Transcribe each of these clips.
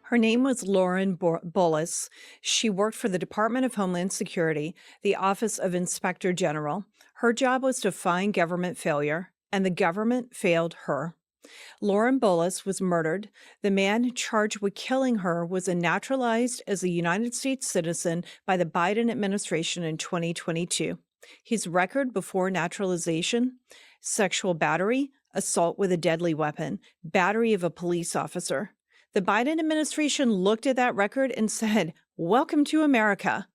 Her name was Lauren Bullis. She worked for the Department of Homeland Security, the Office of Inspector General. Her job was to find government failure, and the government failed her. Lauren Bullis was murdered. The man charged with killing her was naturalized as a United States citizen by the Biden administration in 2022. His record before naturalization: sexual battery, assault with a deadly weapon, battery of a police officer. The Biden administration looked at that record and said, "Welcome to America."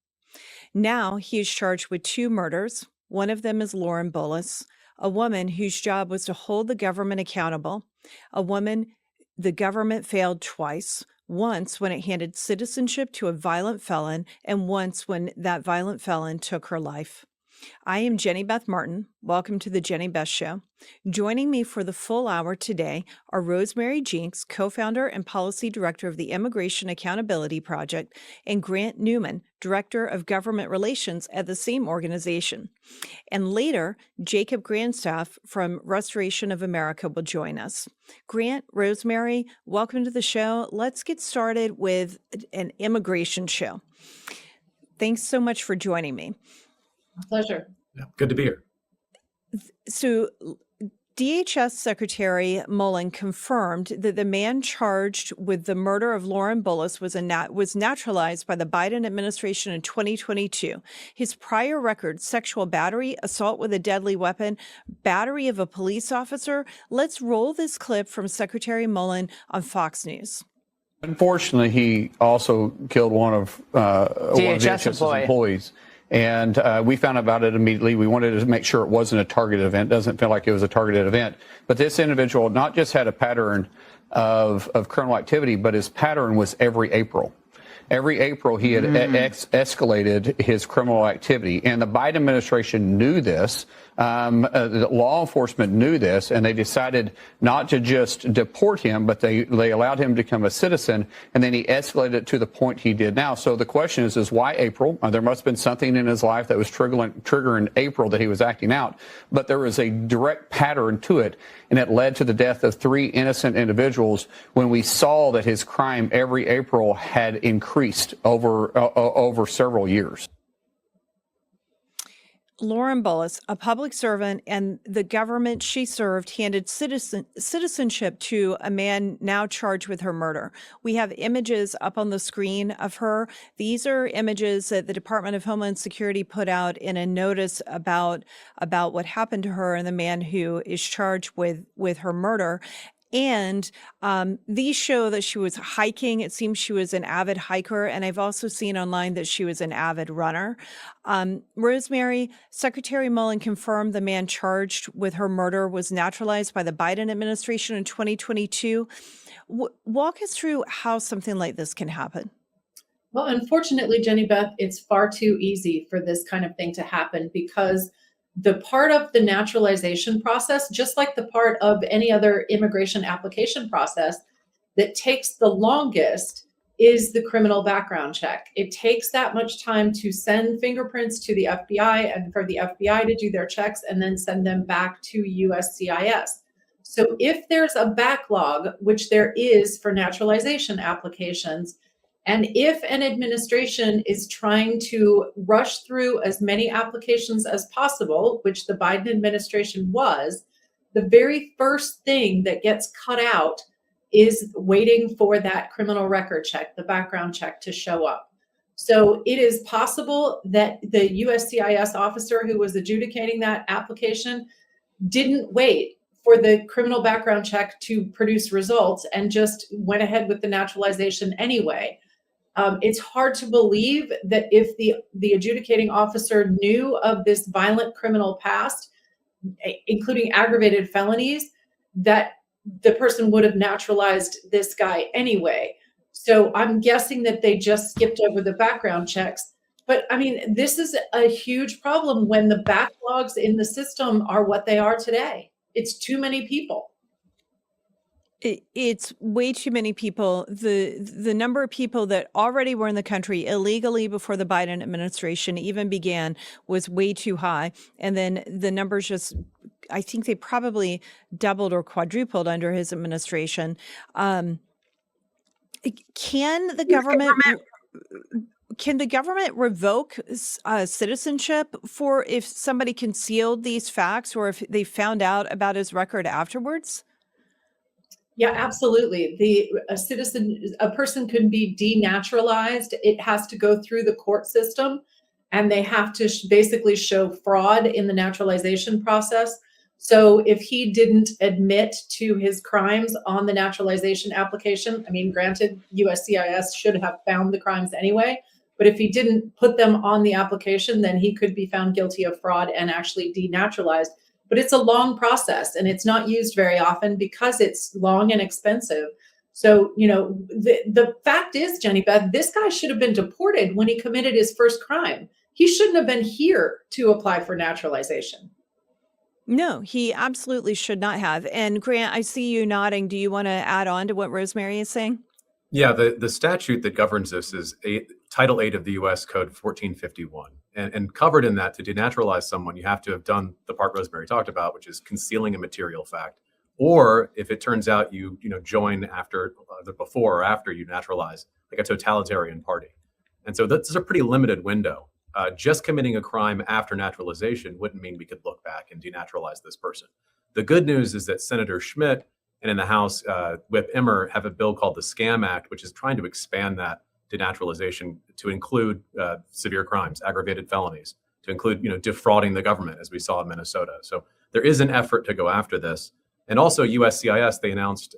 Now he is charged with 2 murders. One of them is Lauren Bullis, a woman whose job was to hold the government accountable, a woman the government failed twice, once when it handed citizenship to a violent felon, and once when that violent felon took her life. I am Jenny Beth Martin. Welcome to the Jenny Beth Show. Joining me for the full hour today are Rosemary Jenks, co-founder and policy director of the Immigration Accountability Project, and Grant Newman, director of government relations at the same organization. And later, Jacob Grandstaff from Restoration of America will join us. Grant, Rosemary, welcome to the show. Let's get started with an immigration show. Thanks so much for joining me. Pleasure. Yeah, good to be here. So DHS Secretary Mullin confirmed that the man charged with the murder of Lauren Bullis was naturalized by the Biden administration in 2022. His prior record: sexual battery, assault with a deadly weapon, battery of a police officer. Let's roll this clip from Secretary Mullin on Fox News. Unfortunately, he also killed one of DHS's employees. And we found out about it immediately. We wanted to make sure it wasn't a targeted event. Doesn't feel like it was a targeted event. But this individual not just had a pattern of criminal activity, but his pattern was every April. Every April, he had escalated his criminal activity. And the Biden administration knew this. The law enforcement knew this, and they decided not to just deport him, but they allowed him to become a citizen, and then he escalated it to the point he did now. So the question is why April? There must have been something in his life that was triggering April that he was acting out, but there was a direct pattern to it, and it led to the death of 3 innocent individuals when we saw that his crime every April had increased over several years. Lauren Bullis, a public servant, and the government she served handed citizenship to a man now charged with her murder. We have images up on the screen of her. These are images that the Department of Homeland Security put out in a notice about what happened to her and the man who is charged with her murder. And these show that she was hiking. It seems she was an avid hiker. And I've also seen online that she was an avid runner. Rosemary, Secretary Mullin confirmed the man charged with her murder was naturalized by the Biden administration in 2022. Walk us through how something like this can happen. Well, unfortunately, Jenny Beth, it's far too easy for this kind of thing to happen because the part of the naturalization process, just like the part of any other immigration application process that takes the longest, is the criminal background check. It takes that much time to send fingerprints to the FBI and for the FBI to do their checks and then send them back to USCIS. So if there's a backlog, which there is for naturalization applications, and if an administration is trying to rush through as many applications as possible, which the Biden administration was, the very first thing that gets cut out is waiting for that criminal record check, the background check, to show up. So it is possible that the USCIS officer who was adjudicating that application didn't wait for the criminal background check to produce results and just went ahead with the naturalization anyway. It's hard to believe that if the adjudicating officer knew of this violent criminal past, including aggravated felonies, that the person would have naturalized this guy anyway. So I'm guessing that they just skipped over the background checks. But I mean, this is a huge problem when the backlogs in the system are what they are today. It's too many people. It's way too many people. The number of people that already were in the country illegally before the Biden administration even began was way too high. And then the numbers just, I think they probably doubled or quadrupled under his administration. Can the government revoke citizenship for if somebody concealed these facts or if they found out about his record afterwards? Yeah, absolutely. A person can be denaturalized. It has to go through the court system, and they have to basically show fraud in the naturalization process. So if he didn't admit to his crimes on the naturalization application, I mean, granted, USCIS should have found the crimes anyway, but if he didn't put them on the application, then he could be found guilty of fraud and actually denaturalized. But it's a long process and it's not used very often because it's long and expensive. So, the fact is, Jenny Beth, this guy should have been deported when he committed his first crime. He shouldn't have been here to apply for naturalization. No, he absolutely should not have. And Grant, I see you nodding. Do you want to add on to what Rosemary is saying? Yeah, the statute that governs this is Title 8 of the U.S. Code 1451. And covered in that, to denaturalize someone, you have to have done the part Rosemary talked about, which is concealing a material fact. Or if it turns out you join after, before or after you naturalize, like a totalitarian party. And so that's a pretty limited window. Just committing a crime after naturalization wouldn't mean we could look back and denaturalize this person. The good news is that Senator Schmidt and in the House, Whip Emmer have a bill called the Scam Act, which is trying to expand that denaturalization to include severe crimes, aggravated felonies, to include defrauding the government, as we saw in Minnesota. So there is an effort to go after this. And also USCIS, they announced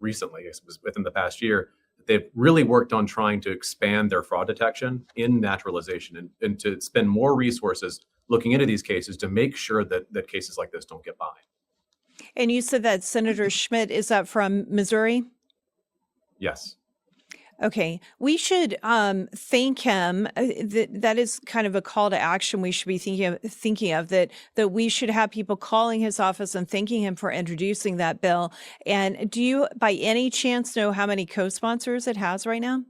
recently, it was within the past year, they've really worked on trying to expand their fraud detection in naturalization and to spend more resources looking into these cases to make sure that cases like this don't get by. And you said that Senator Schmidt, is that from Missouri? Yes. Okay, we should thank him. That is kind of a call to action we should be thinking of that we should have people calling his office and thanking him for introducing that bill. And do you, by any chance, know how many co-sponsors it has right now?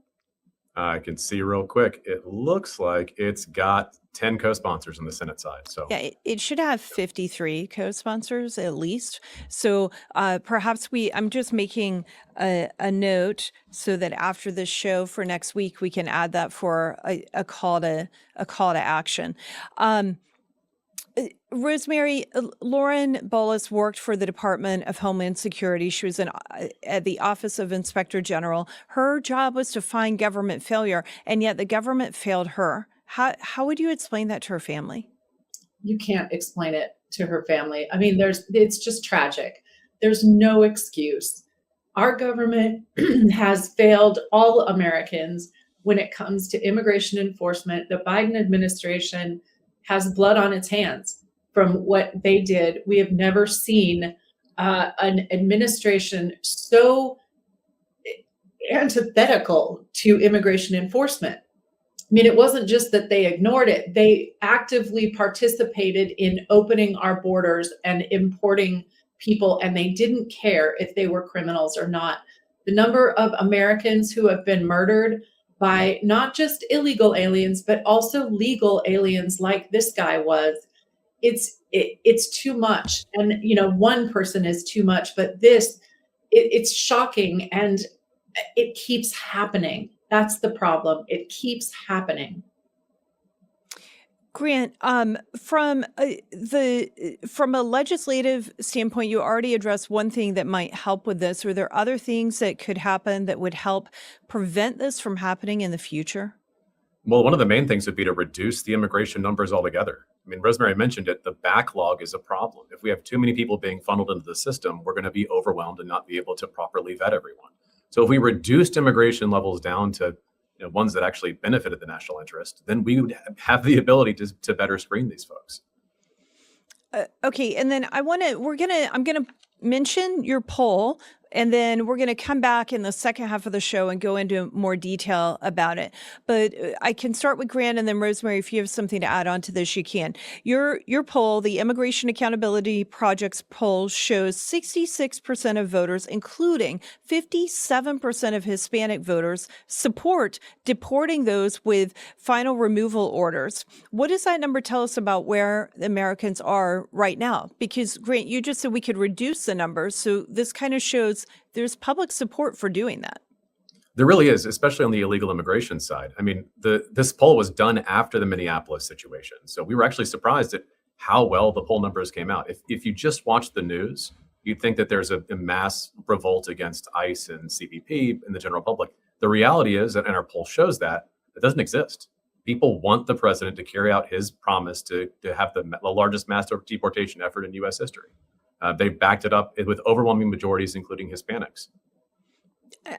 I can see real quick. It looks like it's got 10 co-sponsors on the Senate side. So yeah, it should have 53 co-sponsors at least. So perhaps I'm just making a note so that after this show for next week, we can add that for a call to action. Rosemary, Lauren Bullis worked for the Department of Homeland Security. She was at the Office of Inspector General. Her job was to find government failure, and yet the government failed her. How would you explain that to her family? You can't explain it to her family. I mean, it's just tragic. There's no excuse. Our government has failed all Americans when it comes to immigration enforcement. The Biden administration has blood on its hands from what they did. We have never seen an administration so antithetical to immigration enforcement. I mean, it wasn't just that they ignored it. They actively participated in opening our borders and importing people, and they didn't care if they were criminals or not. The number of Americans who have been murdered by not just illegal aliens, but also legal aliens like this guy was, it's too much. And, one person is too much, but it's shocking and it keeps happening. That's the problem. It keeps happening. Grant, from a legislative standpoint, you already addressed one thing that might help with this. Are there other things that could happen that would help prevent this from happening in the future? Well, one of the main things would be to reduce the immigration numbers altogether. I mean, Rosemary mentioned it, the backlog is a problem. If we have too many people being funneled into the system, we're going to be overwhelmed and not be able to properly vet everyone. So if we reduced immigration levels down to ones that actually benefited the national interest, then we would have the ability to better screen these folks. Okay, and then I'm gonna mention your poll, and then we're going to come back in the second half of the show and go into more detail about it. But I can start with Grant, and then Rosemary, if you have something to add on to this, you can. Your poll, the Immigration Accountability Project's poll, shows 66% of voters, including 57% of Hispanic voters, support deporting those with final removal orders. What does that number tell us about where Americans are right now? Because, Grant, you just said we could reduce the numbers, so this kind of shows there's public support for doing that. There really is, especially on the illegal immigration side. I mean, this poll was done after the Minneapolis situation. So we were actually surprised at how well the poll numbers came out. If you just watch the news, you'd think that there's a mass revolt against ICE and CBP in the general public. The reality is, and our poll shows that, it doesn't exist. People want the president to carry out his promise to have the largest mass deportation effort in U.S. history. They backed it up with overwhelming majorities, including Hispanics.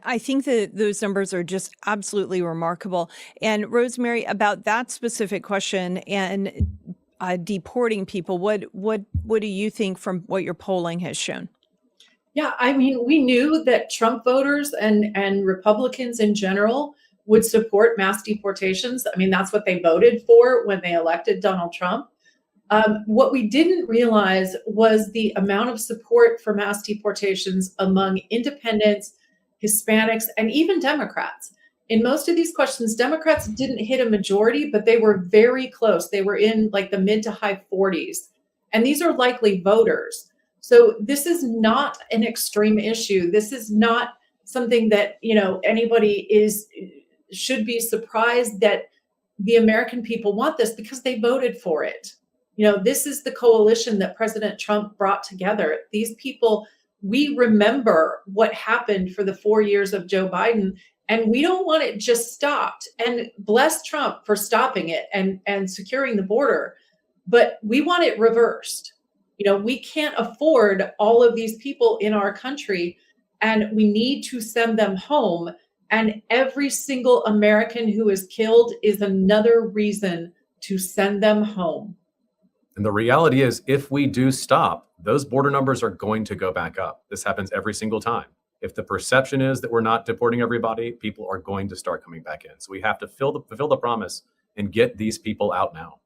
I think that those numbers are just absolutely remarkable. And Rosemary, about that specific question and deporting people, what do you think from what your polling has shown? Yeah, I mean, we knew that Trump voters and Republicans in general would support mass deportations. I mean, that's what they voted for when they elected Donald Trump. What we didn't realize was the amount of support for mass deportations among independents, Hispanics, and even Democrats. In most of these questions, Democrats didn't hit a majority, but they were very close. They were in like the mid to high 40s. And these are likely voters. So this is not an extreme issue. This is not something that, anybody should be surprised that the American people want this, because they voted for it. This is the coalition that President Trump brought together. These people, we remember what happened for the 4 years of Joe Biden, and we don't want it just stopped. And bless Trump for stopping it and securing the border, but we want it reversed. We can't afford all of these people in our country, and we need to send them home. And every single American who is killed is another reason to send them home. And the reality is, if we do stop, those border numbers are going to go back up. This happens every single time. If the perception is that we're not deporting everybody, people are going to start coming back in. So we have to fulfill the promise and get these people out now.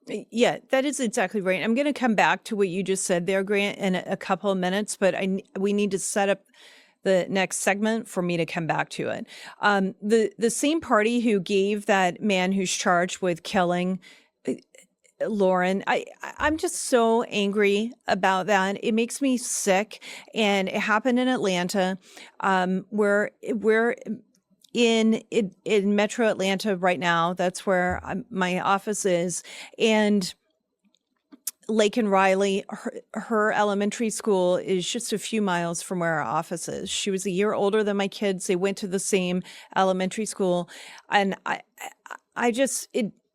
Yeah, that is exactly right. I'm going to come back to what you just said there, Grant, in a couple of minutes, but we need to set up the next segment for me to come back to it. The same party who gave that man who's charged with killing Lauren, I'm just so angry about that. It makes me sick. And it happened in Atlanta, where we're in Metro Atlanta right now. That's where my office is. And Lake and Riley, her elementary school is just a few miles from where our office is. She was a year older than my kids. They went to the same elementary school. And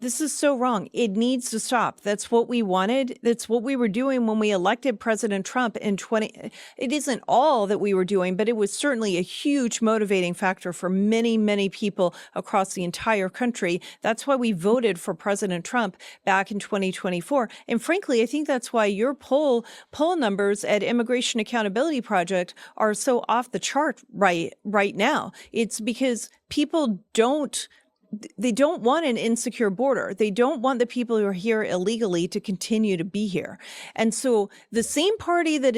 this is so wrong. It needs to stop. That's what we wanted. That's what we were doing when we elected President Trump in It isn't all that we were doing, but it was certainly a huge motivating factor for many, many people across the entire country. That's why we voted for President Trump back in 2024. And frankly, I think that's why your poll numbers at Immigration Accountability Project are so off the chart right now. It's because people don't want an insecure border. They don't want the people who are here illegally to continue to be here. And so the same party that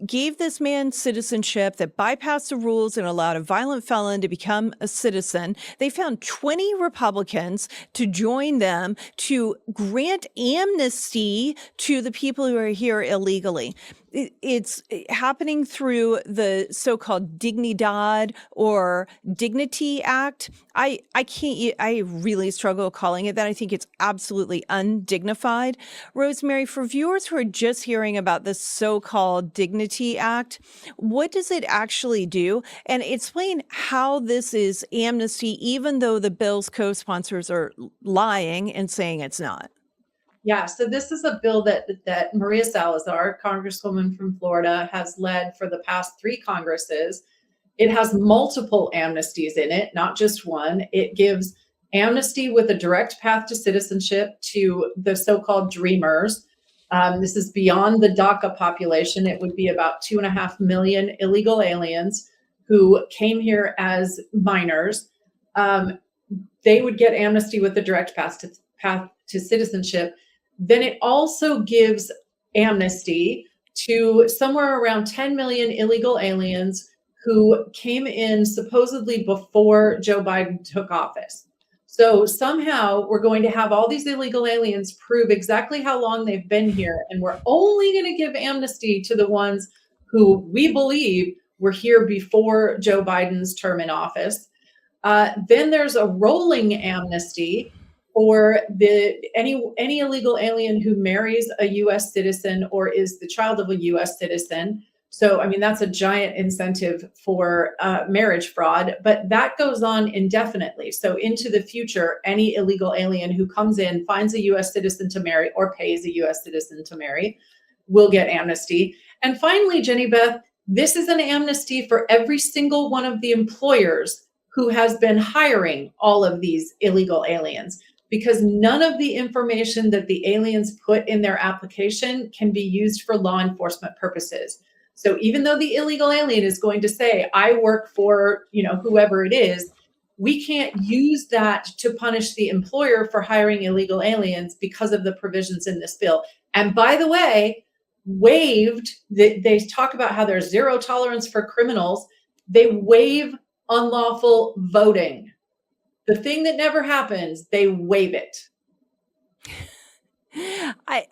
gave this man citizenship, that bypassed the rules and allowed a violent felon to become a citizen, they found 20 Republicans to join them to grant amnesty to the people who are here illegally. It's happening through the so-called Dignidad or Dignity Act. I really struggle calling it that. I think it's absolutely undignified. Rosemary, for viewers who are just hearing about this so-called Dignity Act, what does it actually do? And explain how this is amnesty, even though the bill's co-sponsors are lying and saying it's not. Yeah, so this is a bill that Maria Salazar, Congresswoman from Florida, has led for the past 3 Congresses. It has multiple amnesties in it, not just one. It gives amnesty with a direct path to citizenship to the so-called dreamers. This is beyond the DACA population. It would be about 2.5 million illegal aliens who came here as minors. They would get amnesty with a direct path to citizenship. Then it also gives amnesty to somewhere around 10 million illegal aliens who came in supposedly before Joe Biden took office. So somehow we're going to have all these illegal aliens prove exactly how long they've been here, and we're only going to give amnesty to the ones who we believe were here before Joe Biden's term in office. Then there's a rolling amnesty for any illegal alien who marries a U.S. citizen or is the child of a U.S. citizen. So, I mean, that's a giant incentive for marriage fraud, but that goes on indefinitely. So into the future, any illegal alien who comes in, finds a U.S. citizen to marry or pays a U.S. citizen to marry will get amnesty. And finally, Jenny Beth, this is an amnesty for every single one of the employers who has been hiring all of these illegal aliens, because none of the information that the aliens put in their application can be used for law enforcement purposes. So even though the illegal alien is going to say, I work for, whoever it is, we can't use that to punish the employer for hiring illegal aliens because of the provisions in this bill. And by the way, they talk about how there's zero tolerance for criminals. They waive unlawful voting. The thing that never happens, they waive it.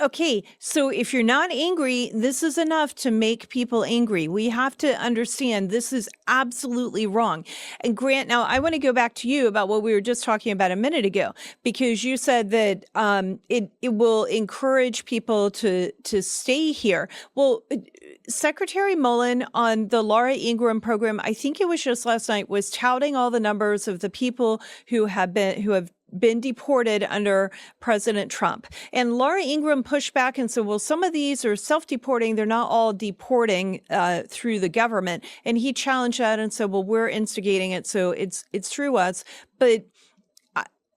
Okay, so if you're not angry, this is enough to make people angry. We have to understand this is absolutely wrong. And Grant, now I want to go back to you about what we were just talking about a minute ago, because you said that it will encourage people to stay here. Well, Secretary Mullin on the Laura Ingraham program, I think it was just last night, was touting all the numbers of the people who have been deported under President Trump. And Laura Ingraham pushed back and said, well, some of these are self-deporting. They're not all deporting through the government. And he challenged that and said, well, we're instigating it, so it's through us. But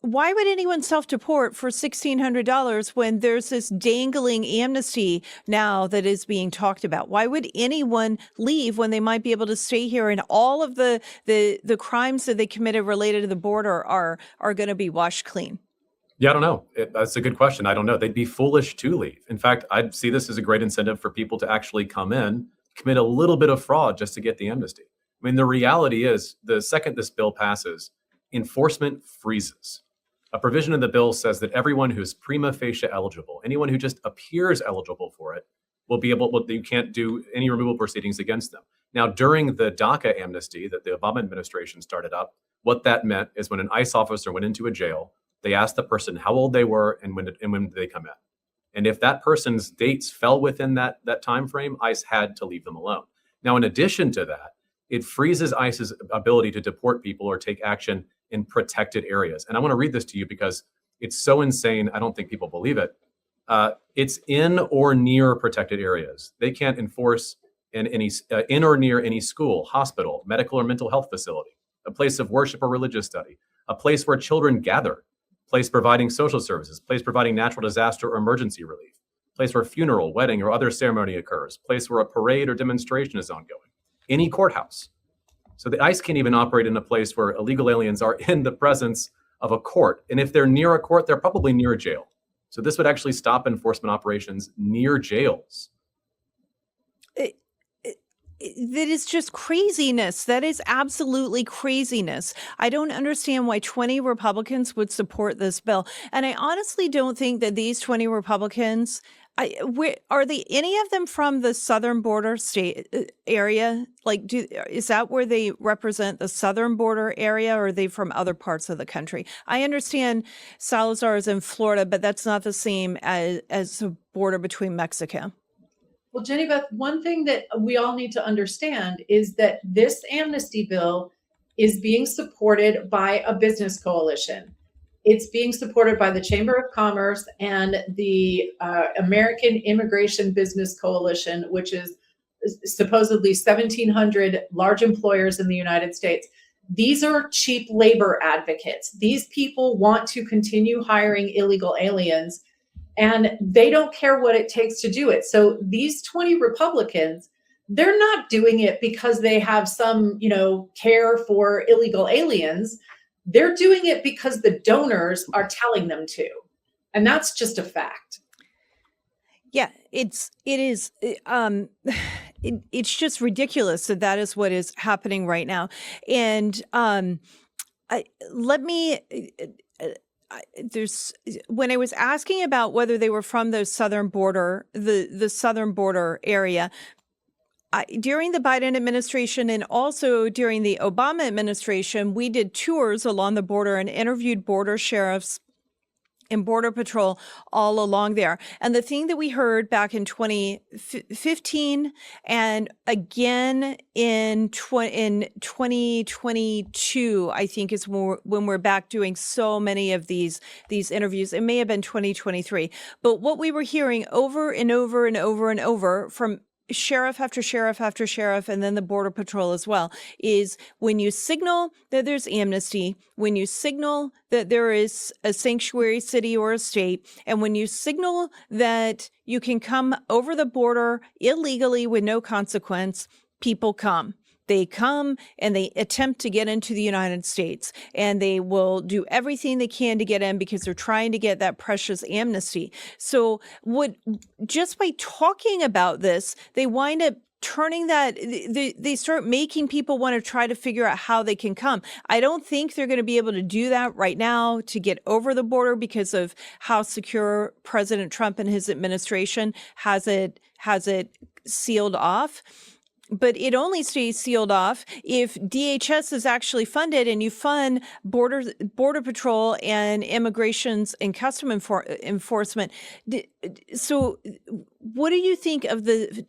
why would anyone self-deport for $1,600 when there's this dangling amnesty now that is being talked about? Why would anyone leave when they might be able to stay here and all of the crimes that they committed related to the border are going to be washed clean? Yeah, I don't know. That's a good question. I don't know. They'd be foolish to leave. In fact, I'd see this as a great incentive for people to actually come in, commit a little bit of fraud just to get the amnesty. I mean, the reality is the second this bill passes, enforcement freezes. A provision in the bill says that everyone who's prima facie eligible, anyone who just appears eligible for it, you can't do any removal proceedings against them. Now, during the DACA amnesty that the Obama administration started up, what that meant is when an ICE officer went into a jail, they asked the person how old they were and when did they come in. And if that person's dates fell within that time frame, ICE had to leave them alone. Now, in addition to that, it freezes ICE's ability to deport people or take action in protected areas. And I want to read this to you because it's so insane. I don't think people believe it. It's in or near protected areas. They can't enforce in or near any school, hospital, medical or mental health facility, a place of worship or religious study, a place where children gather, place providing social services, place providing natural disaster or emergency relief, place where funeral, wedding, or other ceremony occurs, place where a parade or demonstration is ongoing, any courthouse. So the ICE can't even operate in a place where illegal aliens are in the presence of a court. And if they're near a court, they're probably near a jail. So this would actually stop enforcement operations near jails. That is just craziness. That is absolutely craziness. I don't understand why 20 Republicans would support this bill. And I honestly don't think that these 20 Republicans, are any of them from the southern border state area? Like, is that where they represent the southern border area, or are they from other parts of the country? I understand Salazar is in Florida, but that's not the same as the border between Mexico. Well, Jenny Beth, one thing that we all need to understand is that this amnesty bill is being supported by a business coalition. It's being supported by the Chamber of Commerce and the American Immigration Business Coalition, which is supposedly 1,700 large employers in the United States. These are cheap labor advocates. These people want to continue hiring illegal aliens, and they don't care what it takes to do it. So these 20 Republicans, they're not doing it because they have some, care for illegal aliens. They're doing it because the donors are telling them to. And that's just a fact. Yeah, it's just ridiculous that is what is happening right now. And when I was asking about whether they were from the southern border, the southern border area, during the Biden administration and also during the Obama administration, we did tours along the border and interviewed border sheriffs and Border Patrol all along there. And the thing that we heard back in 2015 and again in 2022, I think is when we're back doing so many of these interviews. It may have been 2023. But what we were hearing over and over and over and over from sheriff after sheriff after sheriff, and then the Border Patrol as well, is when you signal that there's amnesty, when you signal that there is a sanctuary city or a state, and when you signal that you can come over the border illegally with no consequence, people come. They come and they attempt to get into the United States, and they will do everything they can to get in because they're trying to get that precious amnesty. So just by talking about this, they wind up turning that, they start making people want to try to figure out how they can come. I don't think they're going to be able to do that right now to get over the border because of how secure President Trump and his administration has it sealed off. But it only stays sealed off if DHS is actually funded and you fund Border Patrol and Immigrations and Custom Enforcement. So what do you think of the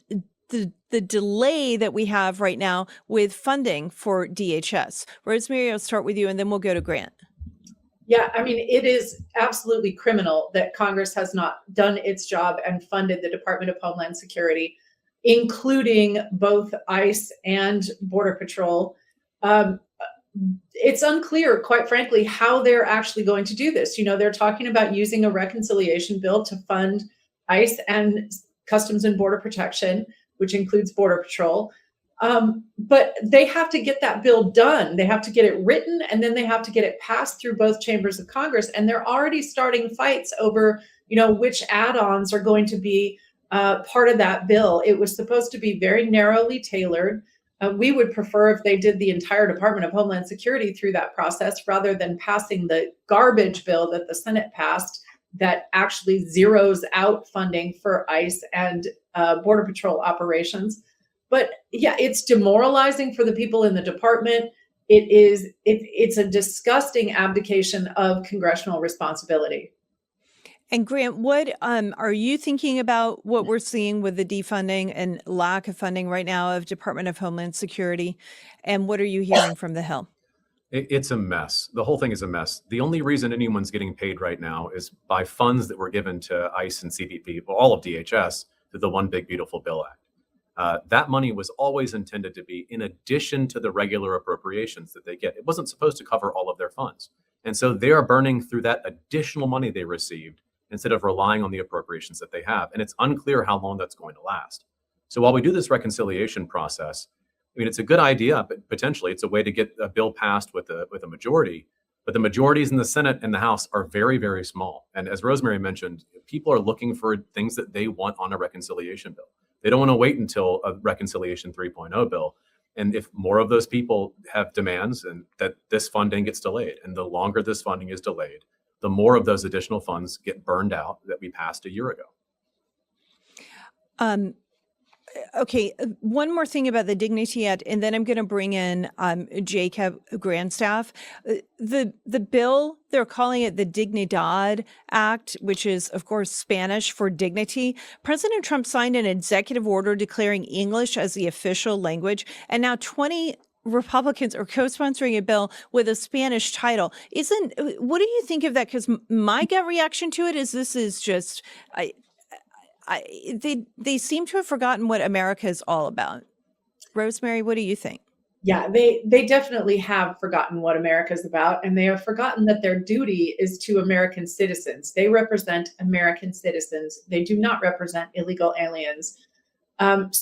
delay that we have right now with funding for DHS? Rosemary, I'll start with you and then we'll go to Grant. Yeah, I mean, it is absolutely criminal that Congress has not done its job and funded the Department of Homeland Security, including both ICE and Border Patrol. It's unclear, quite frankly, how they're actually going to do this. You know, they're talking about using a reconciliation bill to fund ICE and Customs and Border Protection, which includes Border Patrol. But they have to get that bill done. They have to get it written, and then they have to get it passed through both chambers of Congress. And they're already starting fights over, you know, which add-ons are going to be part of that bill. It was supposed to be very narrowly tailored. We would prefer if they did the entire Department of Homeland Security through that process rather than passing the garbage bill that the Senate passed that actually zeroes out funding for ICE and Border Patrol operations. But yeah, it's demoralizing for the people in the department. It's a disgusting abdication of congressional responsibility. And Grant, what are you thinking about what we're seeing with the defunding and lack of funding right now of Department of Homeland Security? And what are you hearing from the Hill? It's a mess. The whole thing is a mess. The only reason anyone's getting paid right now is by funds that were given to ICE and CBP, well, all of DHS, through the One Big Beautiful Bill Act. That money was always intended to be in addition to the regular appropriations that they get. It wasn't supposed to cover all of their funds. And so they are burning through that additional money they received instead of relying on the appropriations that they have. And it's unclear how long that's going to last. So while we do this reconciliation process, I mean, it's a good idea, but potentially it's a way to get a bill passed with a majority. But the majorities in the Senate and the House are very, very small. And as Rosemary mentioned, people are looking for things that they want on a reconciliation bill. They don't want to wait until a Reconciliation 3.0 bill. And if more of those people have demands and that this funding gets delayed, and the longer this funding is delayed, the more of those additional funds get burned out that we passed a year ago. Okay, one more thing about the Dignity Act, and then I'm going to bring in Jacob Grandstaff. The bill, they're calling it the Dignidad Act, which is, of course, Spanish for dignity. President Trump signed an executive order declaring English as the official language, and now 20 Republicans are co-sponsoring a bill with a Spanish title. What do you think of that? Because my gut reaction to it is this is just, they seem to have forgotten what America is all about. Rosemary, what do you think? Yeah, they definitely have forgotten what America is about, and they have forgotten that their duty is to American citizens. They represent American citizens. They do not represent illegal aliens. I'm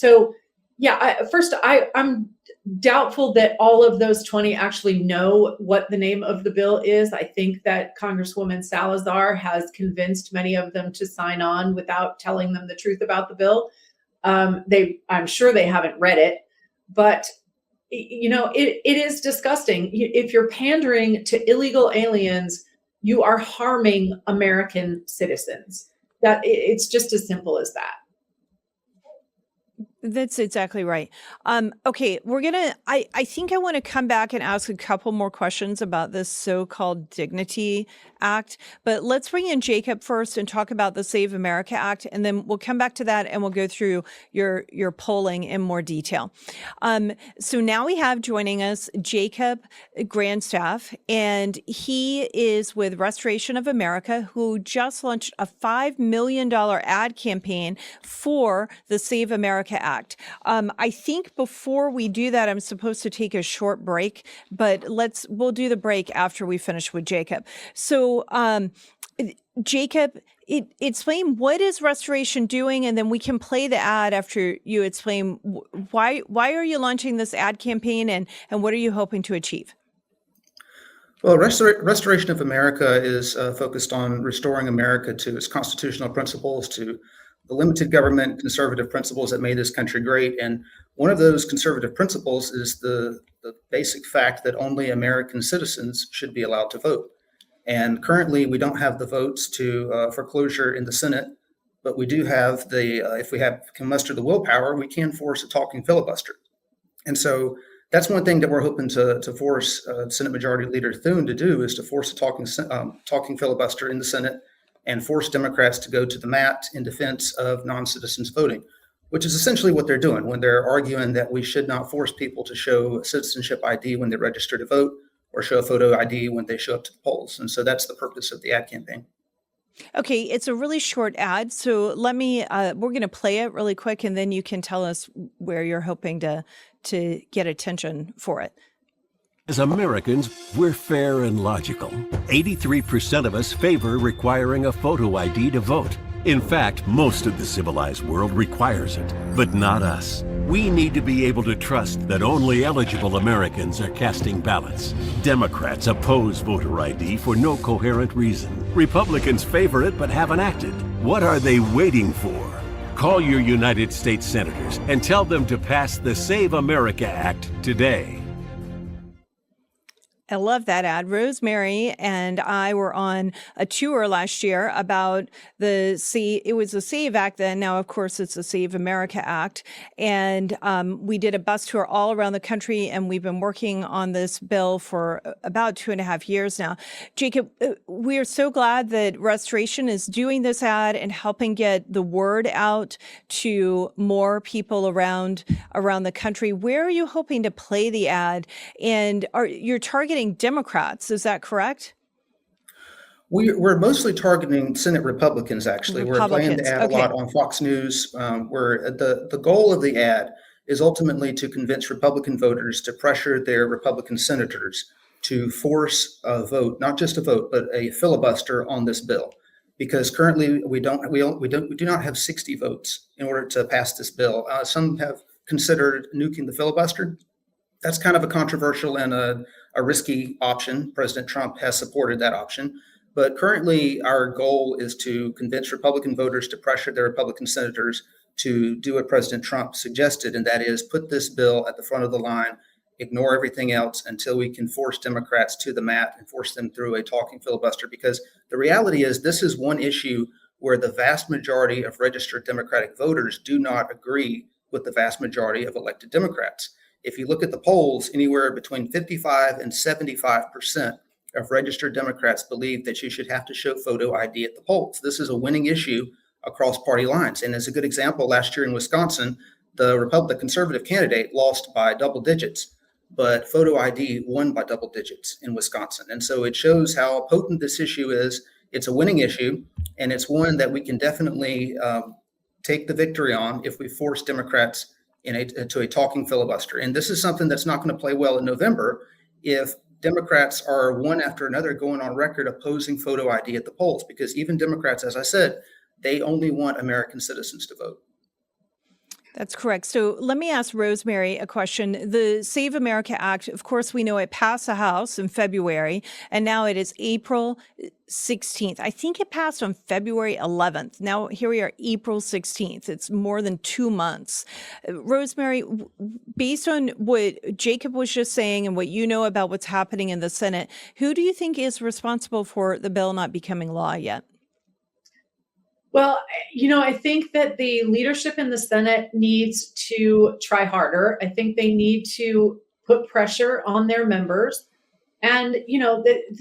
doubtful that all of those 20 actually know what the name of the bill is. I think that Congresswoman Salazar has convinced many of them to sign on without telling them the truth about the bill. I'm sure they haven't read it, but you know, it is disgusting. If you're pandering to illegal aliens, you are harming American citizens. That it's just as simple as that. That's exactly right. Okay, I think I want to come back and ask a couple more questions about this so-called Dignity Act, but let's bring in Jacob first and talk about the Save America Act, and then we'll come back to that and we'll go through your polling in more detail. So now we have joining us Jacob Grandstaff, and he is with Restoration of America, who just launched a $5 million ad campaign for the Save America Act. I think before we do that, I'm supposed to take a short break, but we'll do the break after we finish with Jacob. So, Jacob, explain what is Restoration doing, and then we can play the ad after you explain why are you launching this ad campaign, and what are you hoping to achieve? Well, Restoration of America is focused on restoring America to its constitutional principles, to the limited government conservative principles that made this country great. And one of those conservative principles is the basic fact that only American citizens should be allowed to vote. And currently, we don't have the votes to for closure in the Senate, but we do have if we can muster the willpower, we can force a talking filibuster. And so that's one thing that we're hoping to force Senate Majority Leader Thune to do, is to force a talking filibuster in the Senate and force Democrats to go to the mat in defense of non-citizens voting, which is essentially what they're doing when they're arguing that we should not force people to show a citizenship ID when they register to vote, or show a photo ID when they show up to the polls. And so that's the purpose of the ad campaign. Okay, it's a really short ad, so let me, we're going to play it really quick, and then you can tell us where you're hoping to get attention for it. As Americans, we're fair and logical. 83% of us favor requiring a photo ID to vote. In fact, most of the civilized world requires it, but not us. We need to be able to trust that only eligible Americans are casting ballots. Democrats oppose voter ID for no coherent reason. Republicans favor it but haven't acted. What are they waiting for? Call your United States senators and tell them to pass the Save America Act today. I love that ad. Rosemary and I were on a tour last year about it was the SAVE Act then. Now, of course, it's the Save America Act. And we did a bus tour all around the country, and we've been working on this bill for about 2.5 years now. Jacob, we are so glad that Restoration is doing this ad and helping get the word out to more people around the country. Where are you hoping to play the ad? And you're targeting Democrats, is that correct? We're mostly targeting Senate Republicans, actually. We're playing the ad a lot on Fox News, where the goal of the ad is ultimately to convince Republican voters to pressure their Republican senators to force a vote, not just a vote, but a filibuster on this bill. Because currently we do not have 60 votes in order to pass this bill. Some have considered nuking the filibuster. That's kind of a controversial and a risky option. President Trump has supported that option. But currently, our goal is to convince Republican voters to pressure their Republican senators to do what President Trump suggested, and that is put this bill at the front of the line, ignore everything else until we can force Democrats to the mat and force them through a talking filibuster. Because the reality is, this is one issue where the vast majority of registered Democratic voters do not agree with the vast majority of elected Democrats. If you look at the polls, anywhere between 55 and 75% of registered Democrats believe that you should have to show photo ID at the polls. This is a winning issue across party lines. And as a good example, last year in Wisconsin, the conservative candidate lost by double digits, but photo ID won by double digits in Wisconsin. And so it shows how potent this issue is. It's a winning issue, and it's one that we can definitely take the victory on if we force Democrats to a talking filibuster. And this is something that's not going to play well in November if Democrats are one after another going on record opposing photo ID at the polls, because even Democrats, as I said, they only want American citizens to vote. That's correct. So let me ask Rosemary a question. The Save America Act, of course, we know it passed the House in February, and now it is April 16th. I think it passed on February 11th. Now here we are, April 16th. It's more than 2 months. Rosemary, based on what Jacob was just saying and what you know about what's happening in the Senate, who do you think is responsible for the bill not becoming law yet? Well, I think that the leadership in the Senate needs to try harder. I think they need to put pressure on their members. And,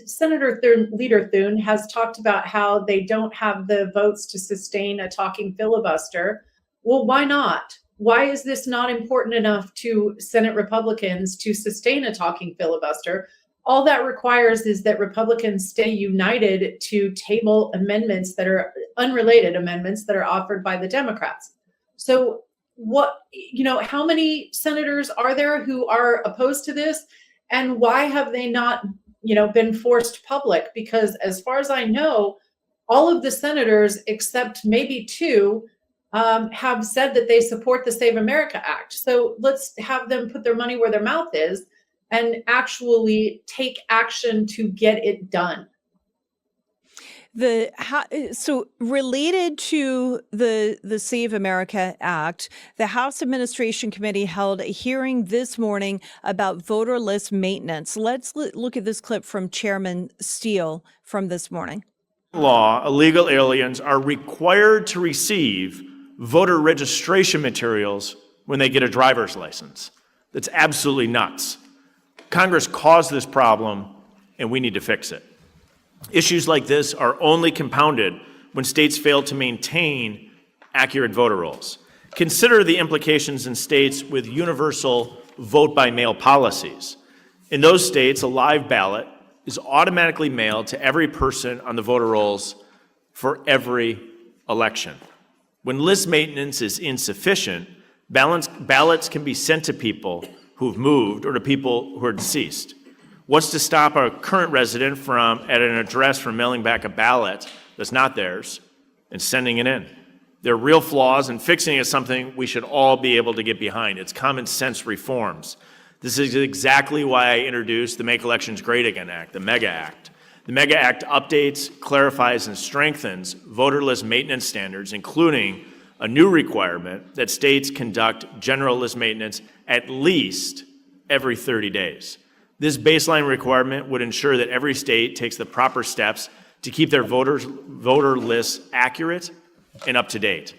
Senator Leader Thune has talked about how they don't have the votes to sustain a talking filibuster. Well, why not? Why is this not important enough to Senate Republicans to sustain a talking filibuster? All that requires is that Republicans stay united to table amendments that are unrelated amendments that are offered by the Democrats. So how many senators are there who are opposed to this? And why have they not, been forced public? Because as far as I know, all of the senators, except maybe two, have said that they support the Save America Act. So let's have them put their money where their mouth is and actually take action to get it done. So related to the Save America Act, the House Administration Committee held a hearing this morning about voter list maintenance. Let's look at this clip from Chairman Steil from this morning. Law, illegal aliens are required to receive voter registration materials when they get a driver's license. That's absolutely nuts. Congress caused this problem, and we need to fix it. Issues like this are only compounded when states fail to maintain accurate voter rolls. Consider the implications in states with universal vote-by-mail policies. In those states, a live ballot is automatically mailed to every person on the voter rolls for every election. When list maintenance is insufficient, ballots can be sent to people who've moved or to people who are deceased. What's to stop a current resident from, at an address, from mailing back a ballot that's not theirs and sending it in? There are real flaws, and fixing is something we should all be able to get behind. It's common sense reforms. This is exactly why I introduced the Make Elections Great Again Act, the MEGA Act. The MEGA Act updates, clarifies, and strengthens voter list maintenance standards, including a new requirement that states conduct general list maintenance at least every 30 days. This baseline requirement would ensure that every state takes the proper steps to keep their voter lists accurate and up to date.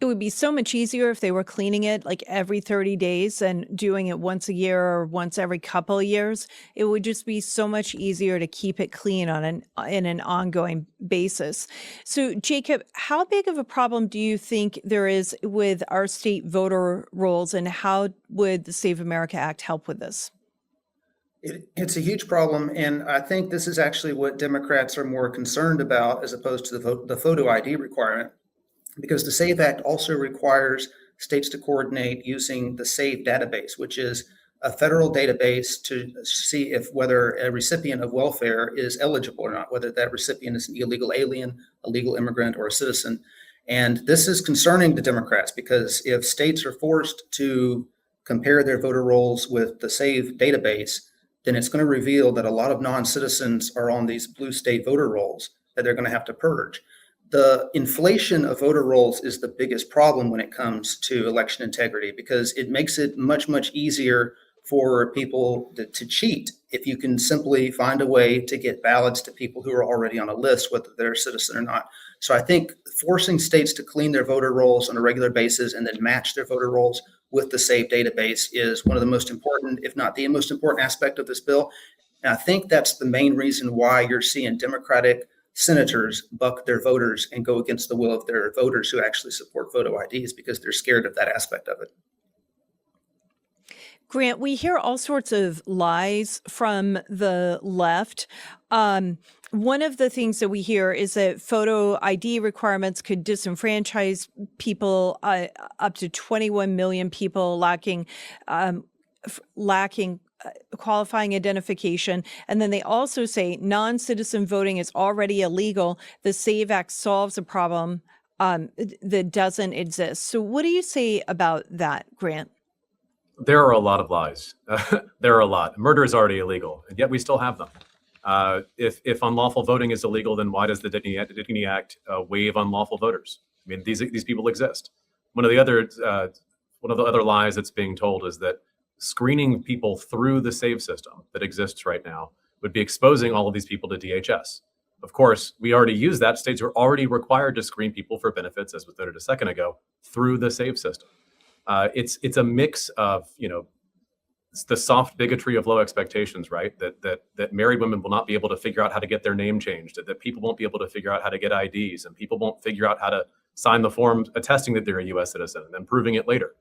It would be so much easier if they were cleaning it like every 30 days and doing it once a year or once every couple of years. It would just be so much easier to keep it clean in an ongoing basis. So, Jacob, how big of a problem do you think there is with our state voter rolls, and how would the Save America Act help with this? It's a huge problem, and I think this is actually what Democrats are more concerned about as opposed to the photo ID requirement. Because the SAVE Act also requires states to coordinate using the SAVE database, which is a federal database to see if whether a recipient of welfare is eligible or not, whether that recipient is an illegal alien, a legal immigrant, or a citizen. And this is concerning to Democrats because if states are forced to compare their voter rolls with the SAVE database, then it's going to reveal that a lot of non-citizens are on these blue state voter rolls that they're going to have to purge. The inflation of voter rolls is the biggest problem when it comes to election integrity because it makes it much, much easier for people to cheat if you can simply find a way to get ballots to people who are already on a list, whether they're a citizen or not. So I think forcing states to clean their voter rolls on a regular basis and then match their voter rolls with the SAVE database is one of the most important, if not the most important aspect of this bill. And I think that's the main reason why you're seeing Democratic senators buck their voters and go against the will of their voters who actually support photo IDs because they're scared of that aspect of it. Grant, we hear all sorts of lies from the left. One of the things that we hear is that photo ID requirements could disenfranchise people, up to 21 million people lacking qualifying identification. And then they also say non-citizen voting is already illegal. The SAVE Act solves a problem that doesn't exist. So what do you say about that, Grant? There are a lot of lies. There are a lot. Murder is already illegal, and yet we still have them. If unlawful voting is illegal, then why does the Debunking Act waive unlawful voters? I mean, these people exist. One of the other lies that's being told is that screening people through the SAVE system that exists right now would be exposing all of these people to DHS. Of course, we already use that. States are already required to screen people for benefits, as was noted a second ago, through the SAVE system. It's a mix of, it's the soft bigotry of low expectations, right? That married women will not be able to figure out how to get their name changed, that people won't be able to figure out how to get IDs, and people won't figure out how to sign the form attesting that they're a U.S. citizen and then proving it later.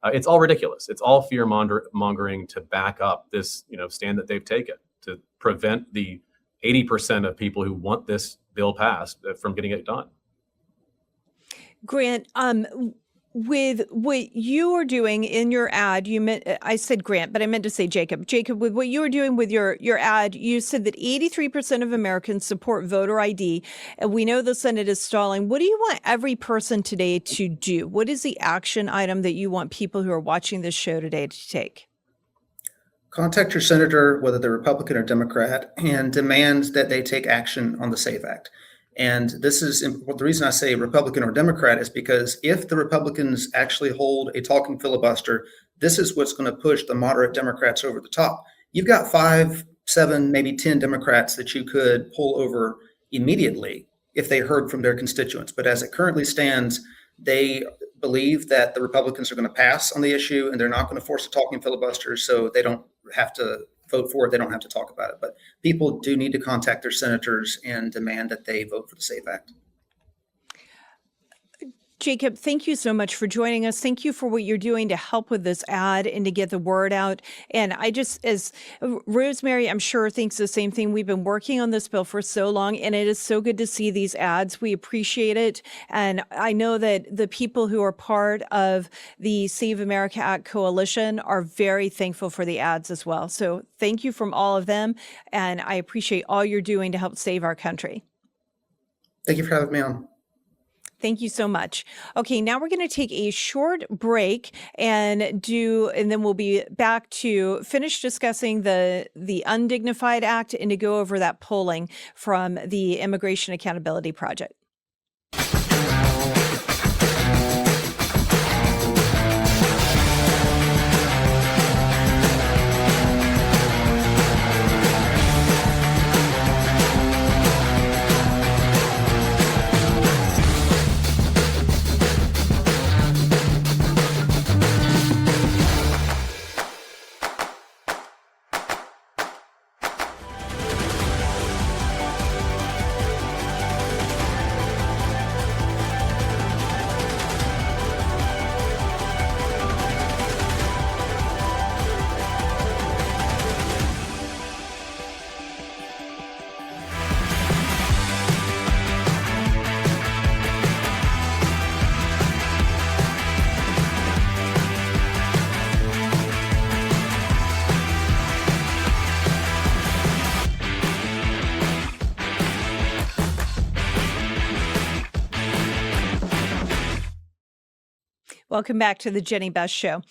It's all ridiculous. It's all fear mongering to back up this, stand that they've taken to prevent the 80% of people who want this bill passed from getting it done. Grant, with what you are doing in your ad, I said Grant, but I meant to say Jacob. Jacob, with what you were doing with your ad, you said that 83% of Americans support voter ID, and we know the Senate is stalling. What do you want every person today to do? What is the action item that you want people who are watching this show today to take? Contact your senator, whether they're Republican or Democrat, and demand that they take action on the SAVE Act. And this is the reason I say Republican or Democrat is because if the Republicans actually hold a talking filibuster, this is what's going to push the moderate Democrats over the top. You've got 5, 7, maybe 10 Democrats that you could pull over immediately if they heard from their constituents. But as it currently stands, they believe that the Republicans are going to pass on the issue and they're not going to force a talking filibuster, so they don't have to vote for it. They don't have to talk about it. But people do need to contact their senators and demand that they vote for the SAVE Act. Jacob, thank you so much for joining us. Thank you for what you're doing to help with this ad and to get the word out. And as Rosemary, I'm sure, thinks the same thing. We've been working on this bill for so long, and it is so good to see these ads. We appreciate it. And I know that the people who are part of the Save America Act coalition are very thankful for the ads as well. So thank you from all of them. And I appreciate all you're doing to help save our country. Thank you for having me on. Thank you so much. Okay, now we're going to take a short break and then we'll be back to finish discussing the Undignified Act and to go over that polling from the Immigration Accountability Project. Welcome back to the Jenny Best Show.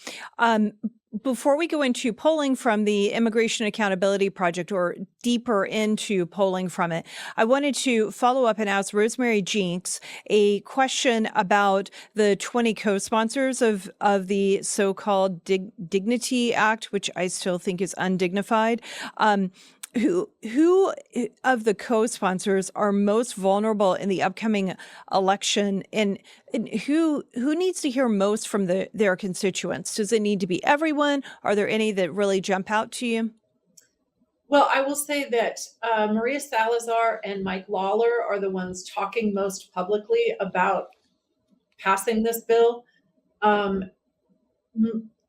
Before we go into polling from the Immigration Accountability Project or deeper into polling from it, I wanted to follow up and ask Rosemary Jenks a question about the 20 co-sponsors of the so-called Dignity Act, which I still think is undignified. Who of the co-sponsors are most vulnerable in the upcoming election, and who needs to hear most from their constituents? Does it need to be everyone? Are there any that really jump out to you? Well, I will say that Maria Salazar and Mike Lawler are the ones talking most publicly about passing this bill.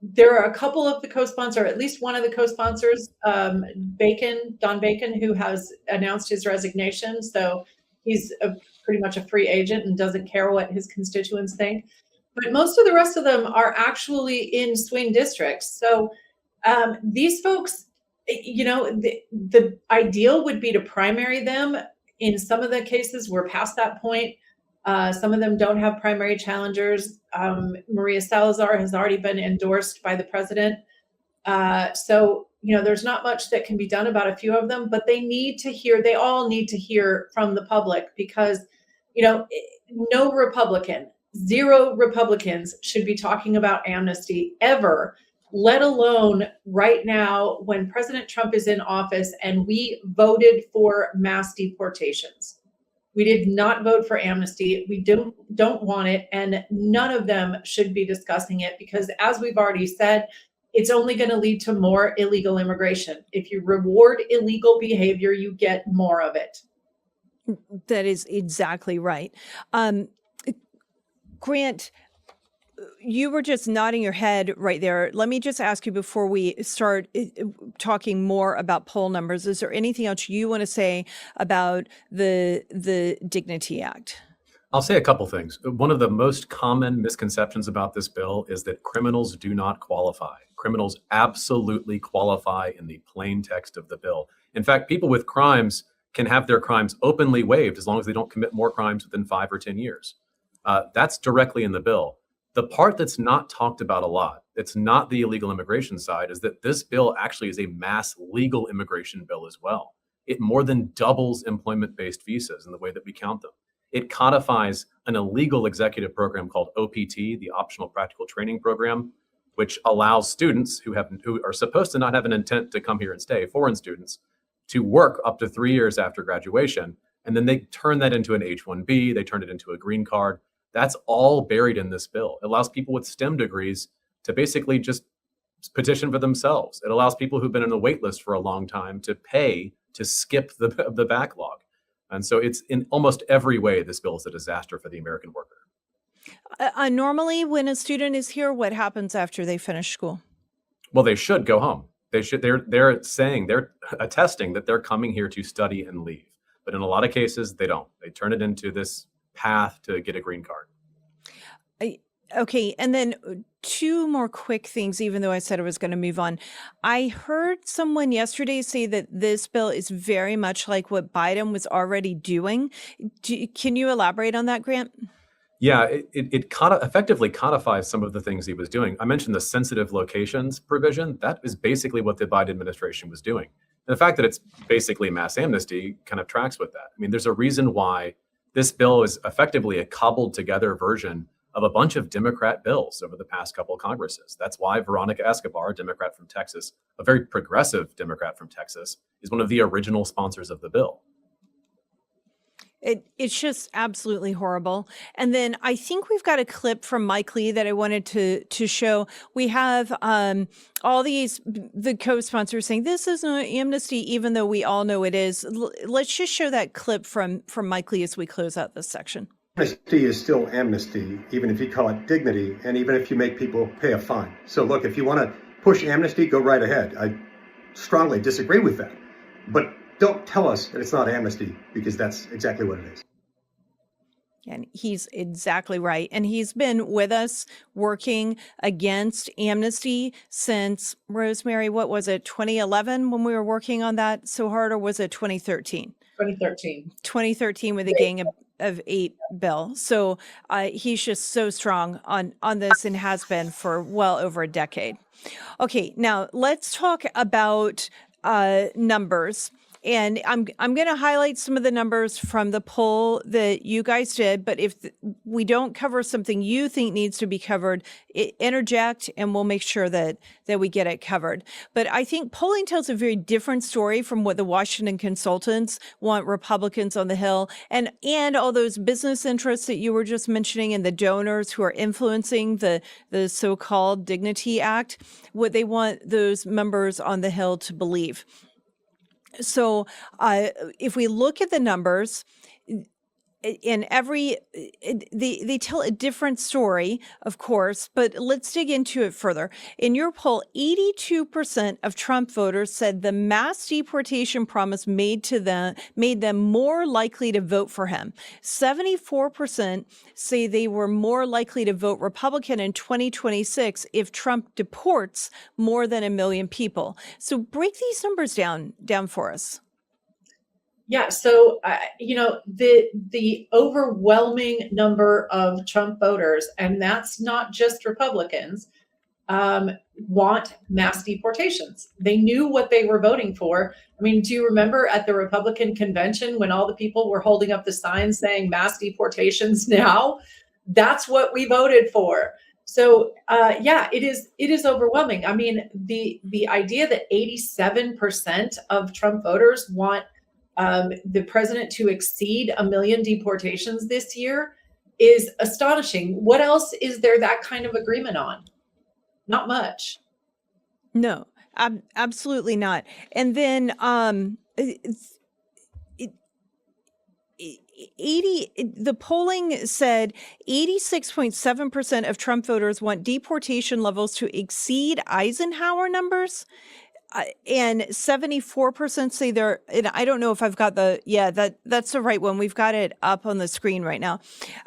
There are a couple of the co-sponsors, at least one of the co-sponsors, Don Bacon, who has announced his resignation. So he's pretty much a free agent and doesn't care what his constituents think. But most of the rest of them are actually in swing districts. So these folks, the ideal would be to primary them. In some of the cases, we're past that point. Some of them don't have primary challengers. Maria Salazar has already been endorsed by the president. So, there's not much that can be done about a few of them, but they all need to hear from the public because, zero Republicans should be talking about amnesty ever let alone right now when President Trump is in office and we voted for mass deportations. We did not vote for amnesty. We don't want it, and none of them should be discussing it because, as we've already said, it's only going to lead to more illegal immigration. If you reward illegal behavior, you get more of it. That is exactly right. Grant, you were just nodding your head right there. Let me just ask you before we start talking more about poll numbers. Is there anything else you want to say about the Dignity Act? I'll say a couple things. One of the most common misconceptions about this bill is that criminals do not qualify. Criminals absolutely qualify in the plain text of the bill. In fact, people with crimes can have their crimes openly waived as long as they don't commit more crimes within 5 or 10 years. That's directly in the bill. The part that's not talked about a lot, it's not the illegal immigration side, is that this bill actually is a mass legal immigration bill as well. It more than doubles employment-based visas in the way that we count them. It codifies an illegal executive program called OPT, the Optional Practical Training Program, which allows students who are supposed to not have an intent to come here and stay, foreign students, to work up to 3 years after graduation. And then they turn that into an H-1B, they turn it into a green card. That's all buried in this bill. It allows people with STEM degrees to basically just petition for themselves. It allows people who've been on the wait list for a long time to pay to skip the backlog. And so it's in almost every way, this bill is a disaster for the American worker. Normally, when a student is here, what happens after they finish school? Well, they should go home. They're attesting that they're coming here to study and leave. But in a lot of cases, they don't. They turn it into this path to get a green card. Okay, and then two more quick things, even though I said I was going to move on. I heard someone yesterday say that this bill is very much like what Biden was already doing. Can you elaborate on that, Grant? Yeah, it effectively codifies some of the things he was doing. I mentioned the sensitive locations provision. That is basically what the Biden administration was doing. And the fact that it's basically mass amnesty kind of tracks with that. I mean, there's a reason why this bill is effectively a cobbled together version of a bunch of Democrat bills over the past couple of Congresses. That's why Veronica Escobar, a Democrat from Texas, a very progressive Democrat from Texas, is one of the original sponsors of the bill. It's just absolutely horrible. And then I think we've got a clip from Mike Lee that I wanted to show. We have all the co-sponsors saying this is an amnesty, even though we all know it is. Let's just show that clip from Mike Lee as we close out this section. Amnesty is still amnesty, even if you call it dignity, and even if you make people pay a fine. So look, if you want to push amnesty, go right ahead. I strongly disagree with that. But don't tell us that it's not amnesty, because that's exactly what it is. And he's exactly right. And he's been with us working against amnesty since, Rosemary, what was it, 2011 when we were working on that so hard, or was it 2013? 2013. 2013 with a Gang of 8 bill. So he's just so strong on this and has been for well over a decade. Okay, now let's talk about numbers. And I'm going to highlight some of the numbers from the poll that you guys did. But if we don't cover something you think needs to be covered, interject and we'll make sure that we get it covered. But I think polling tells a very different story from what the Washington consultants want Republicans on the Hill and all those business interests that you were just mentioning and the donors who are influencing the so-called Dignity Act, what they want those members on the Hill to believe. So if we look at the numbers, in they tell a different story, of course, but let's dig into it further. In your poll, 82% of Trump voters said the mass deportation promise made them more likely to vote for him. 74% say they were more likely to vote Republican in 2026 if Trump deports more than 1 million people. So break these numbers down for us. Yeah, so the overwhelming number of Trump voters, and that's not just Republicans, want mass deportations. They knew what they were voting for. I mean, do you remember at the Republican convention when all the people were holding up the signs saying mass deportations now? That's what we voted for. So yeah, it is overwhelming. I mean, the idea that 87% of Trump voters want the president to exceed 1 million deportations this year is astonishing. What else is there that kind of agreement on? Not much. No, absolutely not. And then 80, the polling said 86.7% of Trump voters want deportation levels to exceed Eisenhower numbers. And 74% say they're, and I don't know if I've got that's the right one. We've got it up on the screen right now.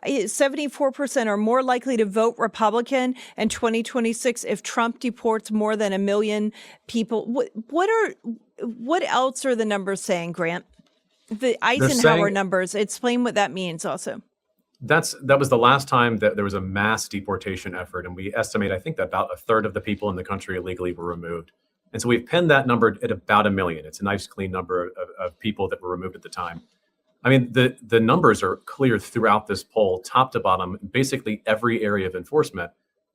74% are more likely to vote Republican in 2026 if Trump deports more than 1 million people. What else are the numbers saying, Grant? The Eisenhower numbers, explain what that means also. That was the last time that there was a mass deportation effort. And we estimate, I think, that about a third of the people in the country illegally were removed. And so we've pinned that number at about 1 million. It's a nice, clean number of people that were removed at the time. I mean, the numbers are clear throughout this poll, top to bottom, basically every area of enforcement.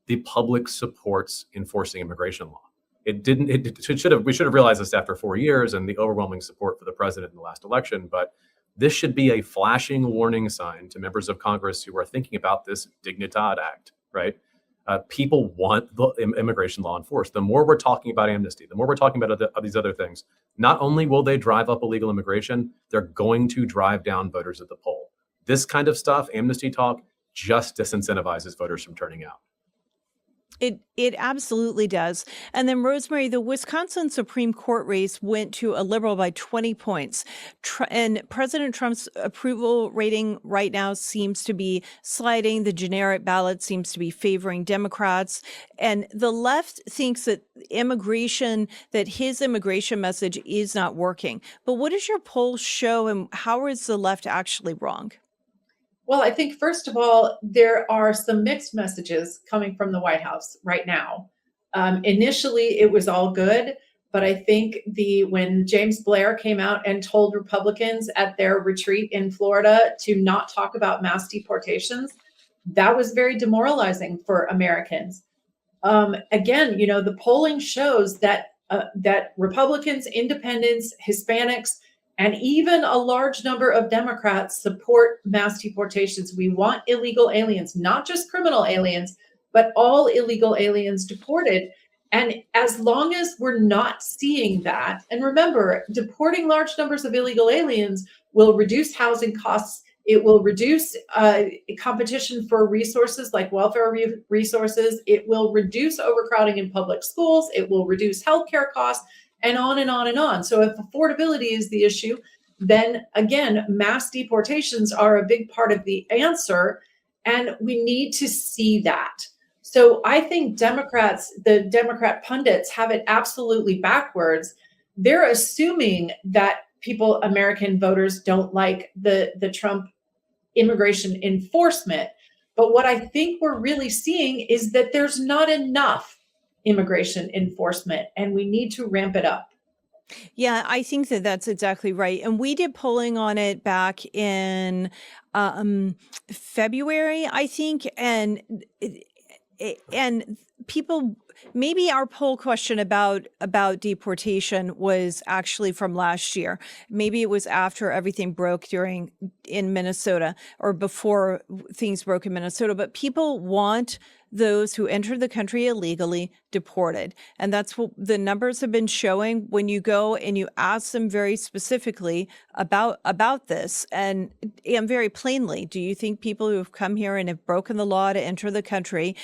The public supports enforcing immigration law. We should have realized this after 4 years and the overwhelming support for the president in the last election. But this should be a flashing warning sign to members of Congress who are thinking about this Dignidad Act, right? People want the immigration law enforced. The more we're talking about amnesty, the more we're talking about these other things, not only will they drive up illegal immigration, they're going to drive down voters at the poll. This kind of stuff, amnesty talk, just disincentivizes voters from turning out. It absolutely does. And then, Rosemary, the Wisconsin Supreme Court race went to a liberal by 20 points. And President Trump's approval rating right now seems to be sliding. The generic ballot seems to be favoring Democrats. And the left thinks that his immigration message is not working. But what does your poll show, and how is the left actually wrong? Well, I think, first of all, there are some mixed messages coming from the White House right now. Initially, it was all good, but I think when James Blair came out and told Republicans at their retreat in Florida to not talk about mass deportations, that was very demoralizing for Americans. Again, the polling shows that Republicans, independents, Hispanics, and even a large number of Democrats support mass deportations. We want illegal aliens, not just criminal aliens, but all illegal aliens deported. And as long as we're not seeing that, and remember, deporting large numbers of illegal aliens will reduce housing costs. It will reduce competition for resources like welfare resources. It will reduce overcrowding in public schools. It will reduce healthcare costs. And on and on and on. So if affordability is the issue, then again, mass deportations are a big part of the answer, and we need to see that. So I think the Democrat pundits have it absolutely backwards. They're assuming that American voters don't like the Trump immigration enforcement. But what I think we're really seeing is that there's not enough immigration enforcement, and we need to ramp it up. Yeah, I think that's exactly right. And we did polling on it back in February, I think, and people, maybe our poll question about deportation was actually from last year. Maybe it was after everything broke in Minnesota, or before things broke in Minnesota. But people want those who entered the country illegally deported. And that's what the numbers have been showing when you go and you ask them very specifically about this and very plainly. Do you think people who have come here and have broken the law to enter the country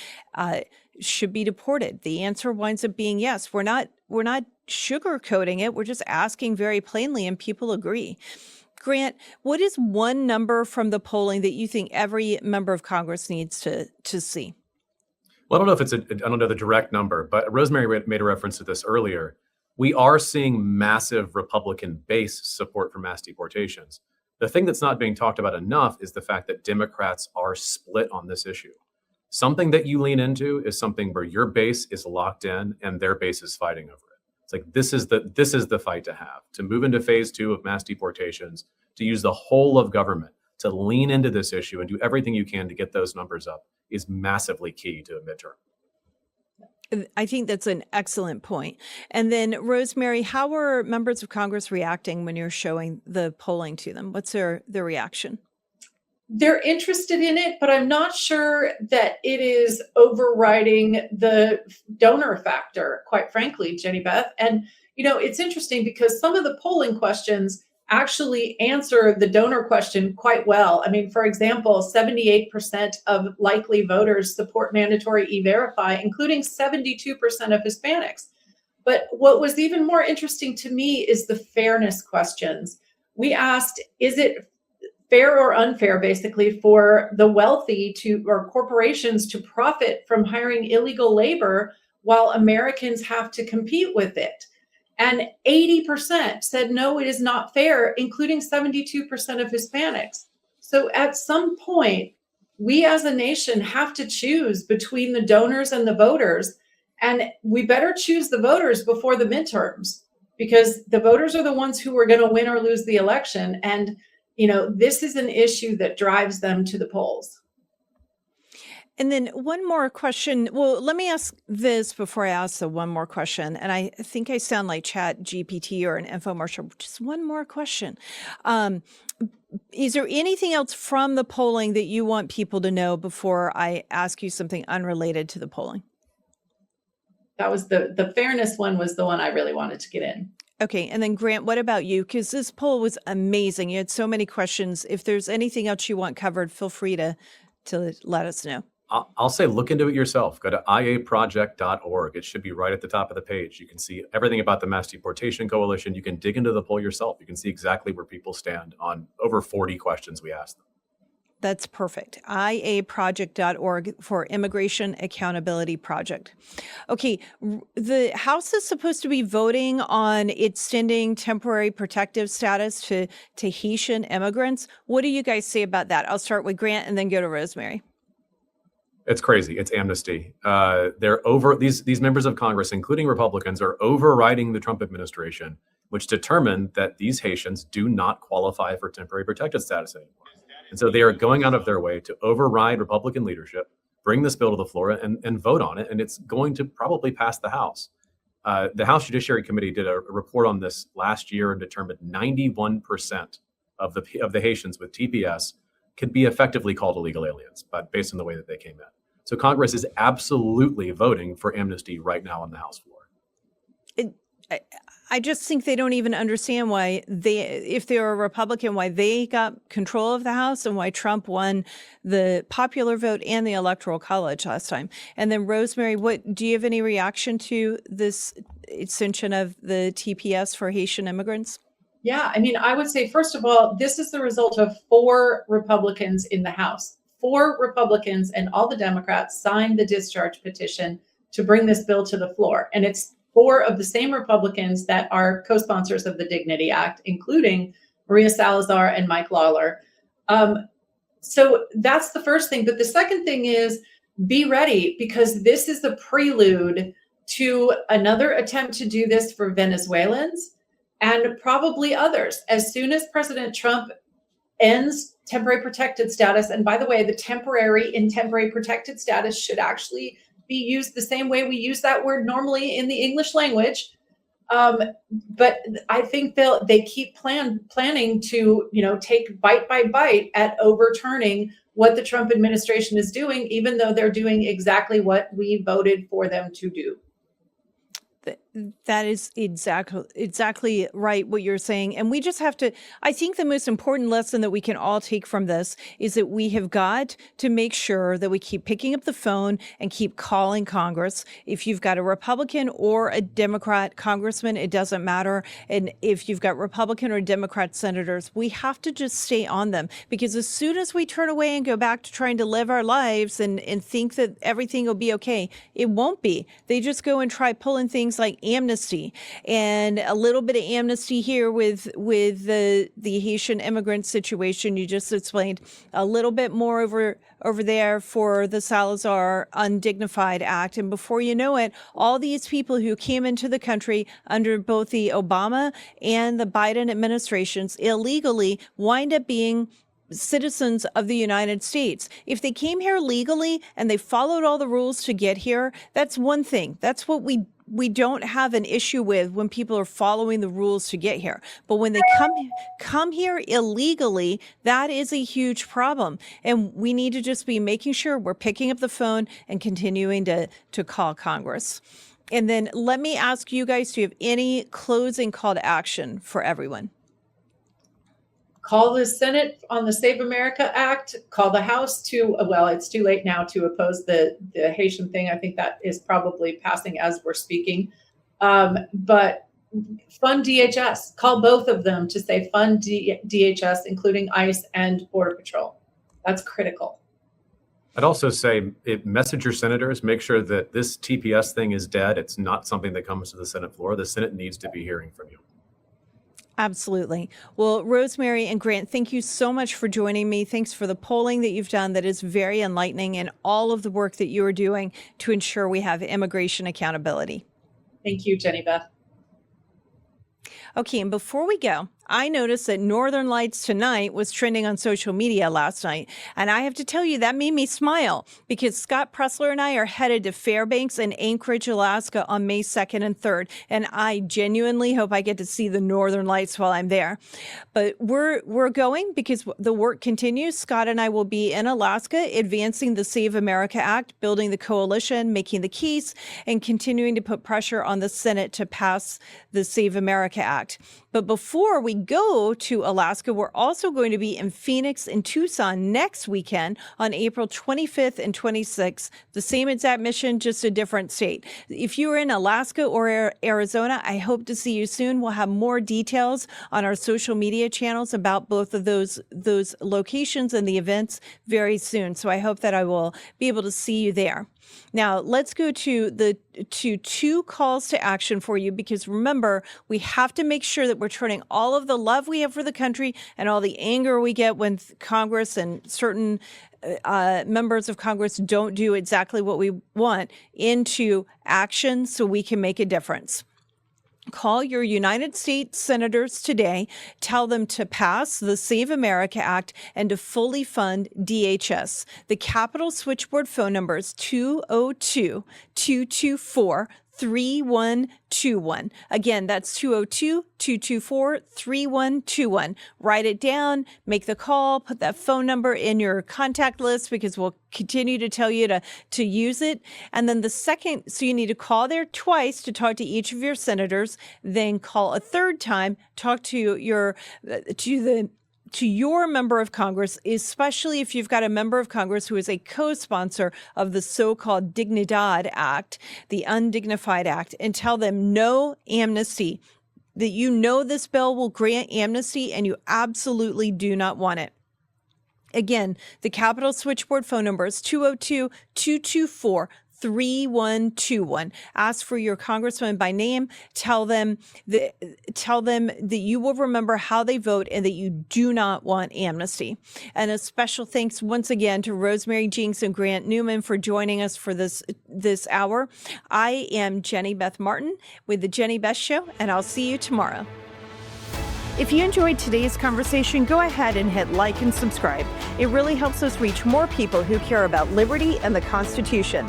should be deported? The answer winds up being yes. We're not sugarcoating it. We're just asking very plainly, and people agree. Grant, what is one number from the polling that you think every member of Congress needs to see? Well, I don't know if I don't know the direct number, but Rosemary made a reference to this earlier. We are seeing massive Republican base support for mass deportations. The thing that's not being talked about enough is the fact that Democrats are split on this issue. Something that you lean into is something where your base is locked in and their base is fighting over it. It's like, this is the fight to have, to move into phase 2 of mass deportations, to use the whole of government to lean into this issue and do everything you can to get those numbers up is massively key to a midterm. I think that's an excellent point. And then, Rosemary, how are members of Congress reacting when you're showing the polling to them? What's their reaction? They're interested in it, but I'm not sure that it is overriding the donor factor, quite frankly, Jenny Beth. And, it's interesting because some of the polling questions actually answer the donor question quite well. I mean, for example, 78% of likely voters support mandatory e-verify, including 72% of Hispanics. But what was even more interesting to me is the fairness questions. We asked, is it fair or unfair, basically, for the wealthy or corporations to profit from hiring illegal labor while Americans have to compete with it? And 80% said, no, it is not fair, including 72% of Hispanics. So at some point, we as a nation have to choose between the donors and the voters. And we better choose the voters before the midterms, because the voters are the ones who are going to win or lose the election. And, this is an issue that drives them to the polls. And then one more question. Well, let me ask this before I ask the one more question. And I think I sound like Chat GPT or an infomercial. Just one more question. Is there anything else from the polling that you want people to know before I ask you something unrelated to the polling? That was the fairness one was the one I really wanted to get in. Okay. And then Grant, what about you? Because this poll was amazing. You had so many questions. If there's anything else you want covered, feel free to let us know. I'll say look into it yourself. Go to iaproject.org. It should be right at the top of the page. You can see everything about the Mass Deportation Coalition. You can dig into the poll yourself. You can see exactly where people stand on over 40 questions we asked them. That's perfect. iaproject.org for Immigration Accountability Project. Okay, the House is supposed to be voting on extending temporary protective status to Haitian immigrants. What do you guys say about that? I'll start with Grant and then go to Rosemary. It's crazy. It's amnesty. These members of Congress, including Republicans, are overriding the Trump administration, which determined that these Haitians do not qualify for temporary protected status anymore. And so they are going out of their way to override Republican leadership, bring this bill to the floor and vote on it. And it's going to probably pass the House. The House Judiciary Committee did a report on this last year and determined 91% of the Haitians with TPS could be effectively called illegal aliens, but based on the way that they came in. So Congress is absolutely voting for amnesty right now on the House floor. I just think they don't even understand why if they're a Republican, why they got control of the House and why Trump won the popular vote and the Electoral College last time. And then Rosemary, do you have any reaction to this extension of the TPS for Haitian immigrants? Yeah, I mean, I would say, first of all, this is the result of 4 Republicans in the House. 4 Republicans and all the Democrats signed the discharge petition to bring this bill to the floor. And it's 4 of the same Republicans that are co-sponsors of the Dignity Act, including Maria Salazar and Mike Lawler. So that's the first thing. But the second thing is be ready, because this is the prelude to another attempt to do this for Venezuelans and probably others. As soon as President Trump ends temporary protected status, and by the way, the temporary in temporary protected status should actually be used the same way we use that word normally in the English language. But I think they keep planning to, take bite by bite at overturning what the Trump administration is doing, even though they're doing exactly what we voted for them to do. That is exactly right what you're saying. And we just have to, I think the most important lesson that we can all take from this is that we have got to make sure that we keep picking up the phone and keep calling Congress. If you've got a Republican or a Democrat congressman, it doesn't matter. And if you've got Republican or Democrat senators, we have to just stay on them, because as soon as we turn away and go back to trying to live our lives and think that everything will be okay, it won't be. They just go and try pulling things like amnesty, and a little bit of amnesty here with the Haitian immigrant situation you just explained, a little bit more over there for the Salazar Undignified Act. And before you know it, all these people who came into the country under both the Obama and the Biden administrations illegally wind up being citizens of the United States. If they came here legally and they followed all the rules to get here, that's one thing. That's what we don't have an issue with when people are following the rules to get here. But when they come here illegally, that is a huge problem. And we need to just be making sure we're picking up the phone and continuing to call Congress. And then let me ask you guys, do you have any closing call to action for everyone? Call the Senate on the Save America Act, call the House to, well, it's too late now to oppose the Haitian thing. I think that is probably passing as we're speaking. But fund DHS, call both of them to say fund DHS, including ICE and Border Patrol. That's critical. I'd also say message your senators, make sure that this TPS thing is dead. It's not something that comes to the Senate floor. The Senate needs to be hearing from you. Absolutely. Well, Rosemary and Grant, thank you so much for joining me. Thanks for the polling that you've done that is very enlightening, and all of the work that you are doing to ensure we have immigration accountability. Thank you, Jenny Beth. Okay, and before we go, I noticed that Northern Lights Tonight was trending on social media last night. And I have to tell you, that made me smile because Scott Pressler and I are headed to Fairbanks and Anchorage, Alaska on May 2nd and 3rd. And I genuinely hope I get to see the Northern Lights while I'm there. But we're going because the work continues. Scott and I will be in Alaska advancing the Save America Act, building the coalition, making the case, and continuing to put pressure on the Senate to pass the Save America Act. But before we go to Alaska, we're also going to be in Phoenix and Tucson next weekend on April 25th and 26th. The same exact mission, just a different state. If you are in Alaska or Arizona, I hope to see you soon. We'll have more details on our social media channels about both of those locations and the events very soon. So I hope that I will be able to see you there. Now, let's go to two calls to action for you, because remember, we have to make sure that we're turning all of the love we have for the country and all the anger we get when Congress and certain members of Congress don't do exactly what we want into action so we can make a difference. Call your United States senators today. Tell them to pass the Save America Act and to fully fund DHS. The Capitol Switchboard phone number is 202-224-3121. Again, that's 202-224-3121. Write it down, make the call, put that phone number in your contact list because we'll continue to tell you to use it. And then the second, so you need to call there twice to talk to each of your senators, then call a third time, talk to your member of Congress, especially if you've got a member of Congress who is a co-sponsor of the so-called Dignidad Act, the Undignified Act, and tell them no amnesty, that you know this bill will grant amnesty and you absolutely do not want it. Again, the Capitol Switchboard phone number is 202-224-3121. Ask for your congressman by name. Tell them that you will remember how they vote and that you do not want amnesty. And a special thanks once again to Rosemary Jenks and Grant Newman for joining us for this hour. I am Jenny Beth Martin with the Jenny Beth Show, and I'll see you tomorrow. If you enjoyed today's conversation, go ahead and hit like and subscribe. It really helps us reach more people who care about liberty and the Constitution.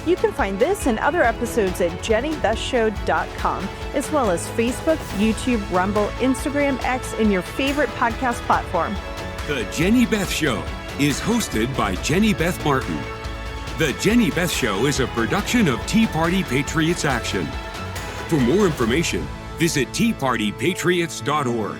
You can find this and other episodes at jennybethshow.com, as well as Facebook, YouTube, Rumble, Instagram, X, and your favorite podcast platform. The Jenny Beth Show is hosted by Jenny Beth Martin. The Jenny Beth Show is a production of Tea Party Patriots Action. For more information, visit teapartypatriots.org.